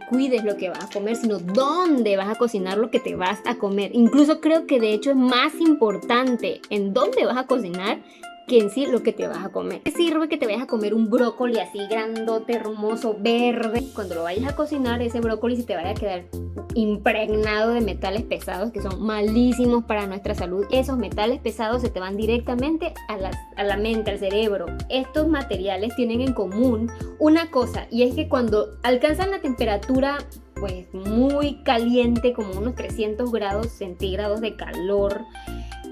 cuides lo que vas a comer, sino dónde vas a cocinar lo que te vas a comer. Incluso creo que de hecho es más importante en dónde vas a cocinar que en sí lo que te vas a comer. ¿Qué sirve que te vayas a comer un brócoli así grandote, hermoso, verde? Cuando lo vayas a cocinar, ese brócoli se te vaya a quedar impregnado de metales pesados que son malísimos para nuestra salud. Esos metales pesados se te van directamente a la mente, al cerebro. Estos materiales tienen en común una cosa, y es que cuando alcanzan la temperatura pues muy caliente, como unos 300 grados centígrados de calor,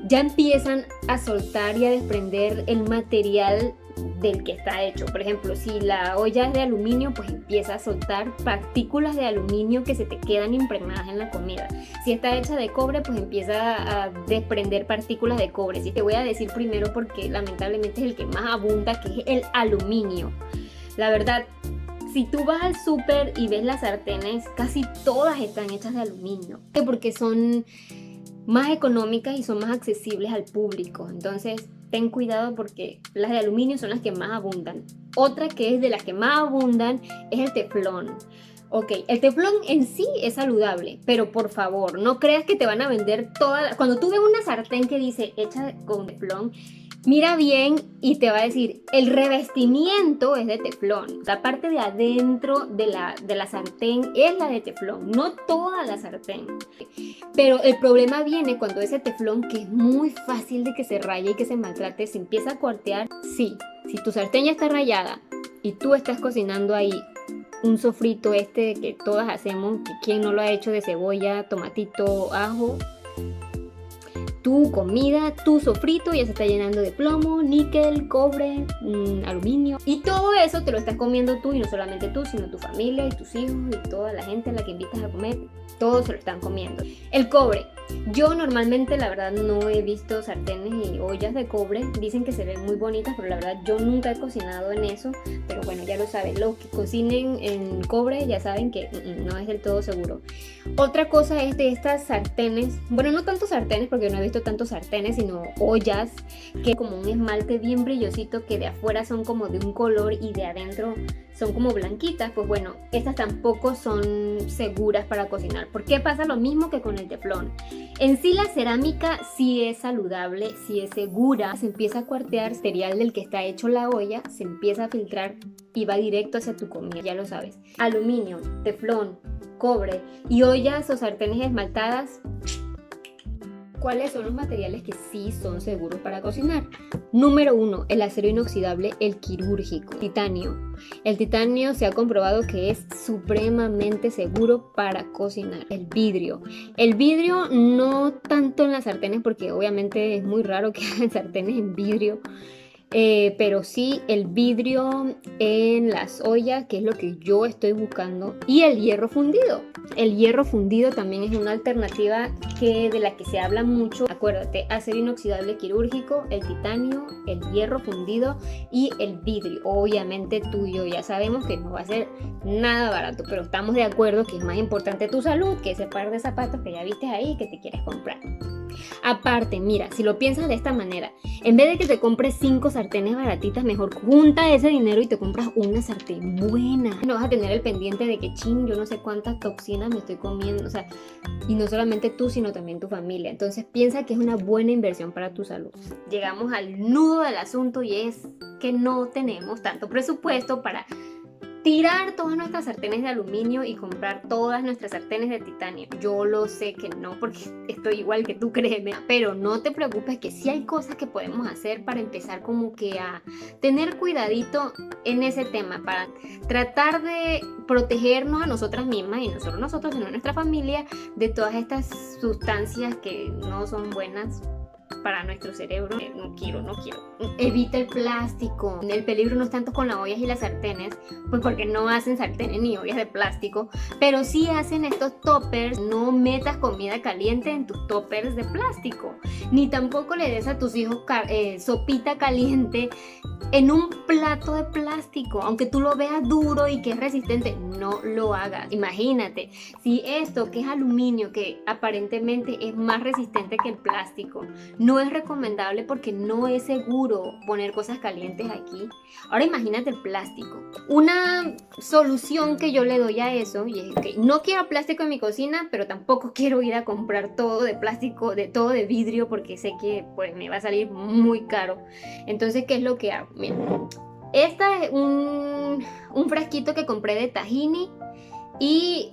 ya empiezan a soltar y a desprender el material del que está hecho. Por ejemplo, si la olla es de aluminio, pues empieza a soltar partículas de aluminio que se te quedan impregnadas en la comida. Si está hecha de cobre, pues empieza a desprender partículas de cobre. Sí, te voy a decir primero porque lamentablemente es el que más abunda, que es el aluminio. La verdad, si tú vas al súper y ves las sartenes, casi todas están hechas de aluminio, porque son más económicas y son más accesibles al público. Entonces ten cuidado porque las de aluminio son las que más abundan. Otra que es de las que más abundan es el teflón. Ok, el teflón en sí es saludable, pero por favor, no creas que te van a vender Cuando tú ves una sartén que dice hecha con teflón, mira bien y te va a decir, el revestimiento es de teflón. La parte de adentro de la sartén es la de teflón, no toda la sartén. Pero el problema viene cuando ese teflón, que es muy fácil de que se raye y que se maltrate, se empieza a cuartear. Sí, si tu sartén ya está rayada y tú estás cocinando ahí un sofrito que todas hacemos, que quien no lo ha hecho, de cebolla, tomatito, ajo, tu comida, tu sofrito ya se está llenando de plomo, níquel, cobre, aluminio, y todo eso te lo estás comiendo tú, y no solamente tú, sino tu familia y tus hijos y toda la gente a la que invitas a comer, todos se lo están comiendo. El cobre, yo normalmente la verdad no he visto sartenes y ollas de cobre, dicen que se ven muy bonitas, pero la verdad yo nunca he cocinado en eso, pero bueno, ya lo saben, los que cocinen en cobre ya saben que no es del todo seguro. Otra cosa es de estas sartenes, bueno, no tanto sartenes porque no he visto tantos sartenes, sino ollas que como un esmalte bien brillosito, que de afuera son como de un color y de adentro son como blanquitas. Pues bueno, estas tampoco son seguras para cocinar, porque pasa lo mismo que con el teflón. En sí la cerámica sí es saludable, sí es segura, se empieza a cuartear el material del que está hecho la olla, se empieza a filtrar y va directo hacia tu comida, ya lo sabes. Aluminio, teflón, cobre y ollas o sartenes esmaltadas. ¿Cuáles son los materiales que sí son seguros para cocinar? Número 1, el acero inoxidable, el quirúrgico. Titanio. El titanio se ha comprobado que es supremamente seguro para cocinar. El vidrio. El vidrio no tanto en las sartenes, porque obviamente es muy raro que hagan sartenes en vidrio. Pero sí el vidrio en las ollas, que es lo que yo estoy buscando, y el hierro fundido. El hierro fundido también es una alternativa de la que se habla mucho. Acuérdate, acero inoxidable quirúrgico, el titanio, el hierro fundido y el vidrio. Obviamente tú y yo ya sabemos que no va a ser nada barato, pero estamos de acuerdo que es más importante tu salud que ese par de zapatos que ya viste ahí que te quieres comprar. Aparte, mira, si lo piensas de esta manera, en vez de que te compres 5 sartenes baratitas, mejor junta ese dinero y te compras una sartén buena. No vas a tener el pendiente de que yo no sé cuántas toxinas me estoy comiendo, o sea, y no solamente tú, sino también tu familia. Entonces piensa que es una buena inversión para tu salud. Llegamos al nudo del asunto, y es que no tenemos tanto presupuesto para tirar todas nuestras sartenes de aluminio y comprar todas nuestras sartenes de titanio. Yo lo sé que no, porque estoy igual que tú, créeme, pero no te preocupes, que sí hay cosas que podemos hacer para empezar como que a tener cuidadito en ese tema, para tratar de protegernos a nosotras mismas, y no solo nosotros, sino nuestra familia, de todas estas sustancias que no son buenas para nuestro cerebro. No quiero. Evita el plástico. El peligro no es tanto con las ollas y las sartenes, pues porque no hacen sartenes ni ollas de plástico, pero sí hacen estos toppers. No metas comida caliente en tus toppers de plástico, ni tampoco le des a tus hijos sopita caliente en un plato de plástico, aunque tú lo veas duro y que es resistente. No lo hagas. Imagínate, si esto que es aluminio, que aparentemente es más resistente que el plástico, no no es recomendable porque no es seguro poner cosas calientes aquí. Ahora imagínate el plástico. Una solución que yo le doy a eso, y es que no quiero plástico en mi cocina, pero tampoco quiero ir a comprar todo de plástico, todo de vidrio, porque sé que pues me va a salir muy caro. Entonces, ¿qué es lo que hago? Mira, esta es un frasquito que compré de tahini y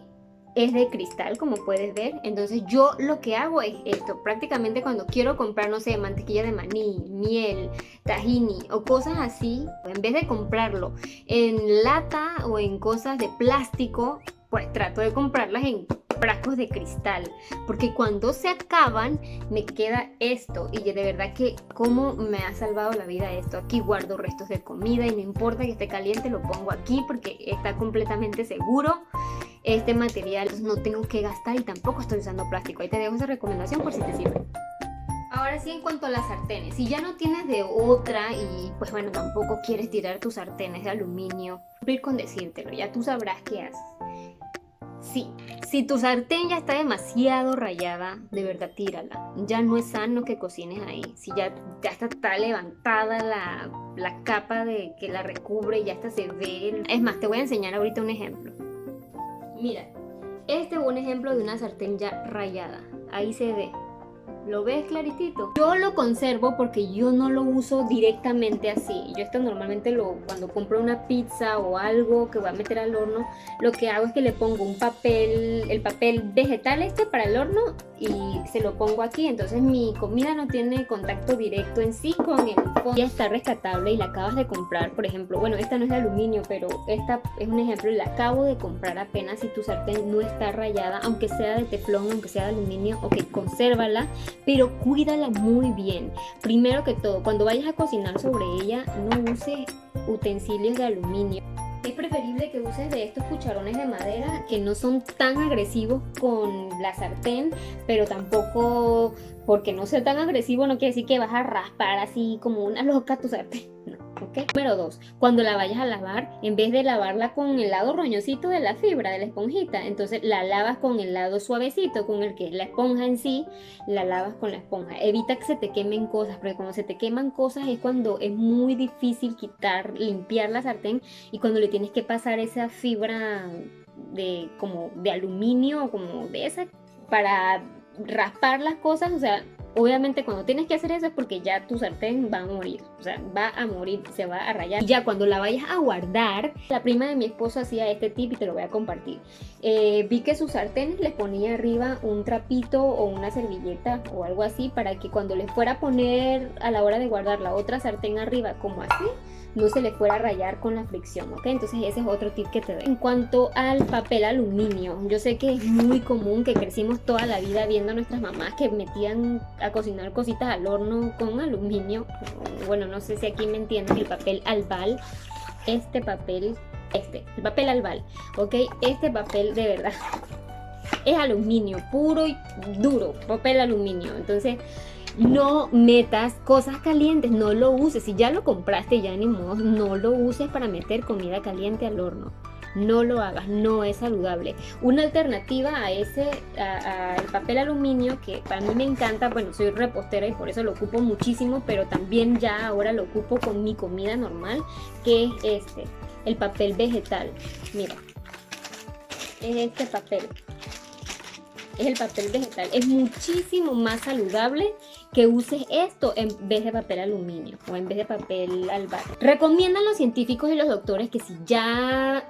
es de cristal, como puedes ver. Entonces yo lo que hago es esto. Prácticamente cuando quiero comprar, no sé, mantequilla de maní, miel, tahini o cosas así, en vez de comprarlo en lata o en cosas de plástico, pues trato de comprarlas en frascos de cristal, porque cuando se acaban me queda esto, y de verdad que cómo me ha salvado la vida esto. Aquí guardo restos de comida y no importa que esté caliente, lo pongo aquí porque está completamente seguro este material, no tengo que gastar y tampoco estoy usando plástico. Ahí te dejo esa recomendación por si te sirve. Ahora sí, en cuanto a las sartenes, si ya no tienes de otra y pues bueno, tampoco quieres tirar tus sartenes de aluminio, cumplir con decírtelo, ya tú sabrás qué haces. Sí, si tu sartén ya está demasiado rayada, de verdad tírala. Ya no es sano que cocines ahí. Si ya está levantada la capa de que la recubre y ya hasta se ve. Es más, te voy a enseñar ahorita un ejemplo. Mira, este es un ejemplo de una sartén ya rayada. Ahí se ve. ¿Lo ves claritito? Yo lo conservo porque yo no lo uso directamente así. Yo esto normalmente cuando compro una pizza o algo que voy a meter al horno, lo que hago es que le pongo el papel vegetal para el horno y se lo pongo aquí. Entonces mi comida no tiene contacto directo en sí con el fondo. Ya está rescatable y la acabas de comprar, por ejemplo. Bueno, esta no es de aluminio, pero esta es un ejemplo. La acabo de comprar apenas. Si tu sartén no está rayada, aunque sea de teflón, aunque sea de aluminio, ok, consérvala, pero cuídala muy bien. Primero que todo, cuando vayas a cocinar sobre ella, no uses utensilios de aluminio. Es preferible que uses de estos cucharones de madera que no son tan agresivos con la sartén, pero tampoco, porque no sea tan agresivo no quiere decir que vas a raspar así como una loca tu sartén. No, ¿ok? Número 2, cuando la vayas a lavar, en vez de lavarla con el lado roñosito de la fibra, de la esponjita, entonces la lavas con el lado suavecito, con el que es la esponja en sí, la lavas con la esponja. Evita que se te quemen cosas, porque cuando se te queman cosas es cuando es muy difícil limpiar la sartén, y cuando le tienes que pasar esa fibra como de aluminio o como de esa para raspar las cosas. O sea, obviamente cuando tienes que hacer eso es porque ya tu sartén va a morir, o sea, va a morir, se va a rayar. Y ya cuando la vayas a guardar, la prima de mi esposo hacía este tip y te lo voy a compartir. Vi que sus sartenes les ponía arriba un trapito o una servilleta o algo así, para que cuando les fuera a poner a la hora de guardar la otra sartén arriba como así, no se le fuera a rayar con la fricción, ¿ok? Entonces ese es otro tip que te doy. En cuanto al papel aluminio, yo sé que es muy común, que crecimos toda la vida viendo a nuestras mamás que metían a cocinar cositas al horno con aluminio. Bueno, no sé si aquí me entienden, el papel albal, el papel albal, ¿ok? Este papel de verdad es aluminio, puro y duro, papel aluminio. Entonces, no metas cosas calientes, no lo uses. Si ya lo compraste, ya ni modo, no lo uses para meter comida caliente al horno. No lo hagas, no es saludable. Una alternativa a al papel aluminio, que para mí me encanta, bueno, soy repostera y por eso lo ocupo muchísimo, pero también ya ahora lo ocupo con mi comida normal, que es el papel vegetal. Mira, es este papel. Es el papel vegetal. Es muchísimo más saludable que uses esto en vez de papel aluminio o en vez de papel albal. Recomiendan los científicos y los doctores que si ya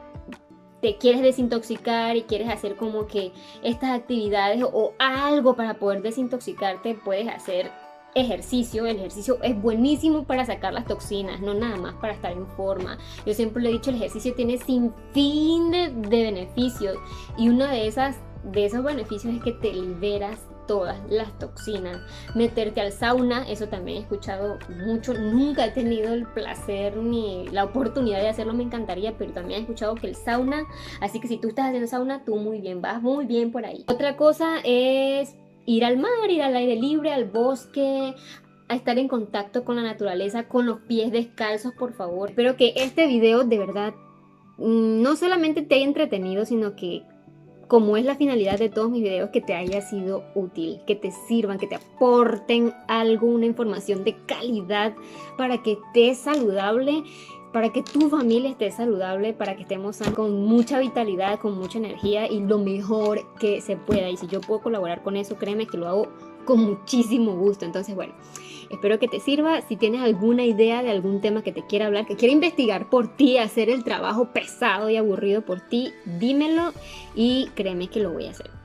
te quieres desintoxicar y quieres hacer como que estas actividades o algo para poder desintoxicarte, puedes hacer ejercicio. El ejercicio es buenísimo para sacar las toxinas, no nada más para estar en forma. Yo siempre lo he dicho, el ejercicio tiene sin fin de beneficios, y una de esos beneficios es que te liberas todas las toxinas. Meterte al sauna, eso también he escuchado mucho. Nunca he tenido el placer ni la oportunidad de hacerlo, me encantaría, pero también he escuchado que el sauna, así que si tú estás haciendo sauna, tú muy bien, vas muy bien por ahí. Otra cosa es ir al mar, ir al aire libre, al bosque, a estar en contacto con la naturaleza, con los pies descalzos, por favor. Espero que este video de verdad no solamente te haya entretenido, sino que como es la finalidad de todos mis videos, que te haya sido útil, que te sirvan, que te aporten algo, una información de calidad para que estés saludable, para que tu familia esté saludable, para que estemos con mucha vitalidad, con mucha energía y lo mejor que se pueda. Y si yo puedo colaborar con eso, créeme que lo hago con muchísimo gusto. Entonces, bueno, espero que te sirva. Si tienes alguna idea de algún tema que te quiera hablar, que quiera investigar por ti, hacer el trabajo pesado y aburrido por ti, dímelo y créeme que lo voy a hacer.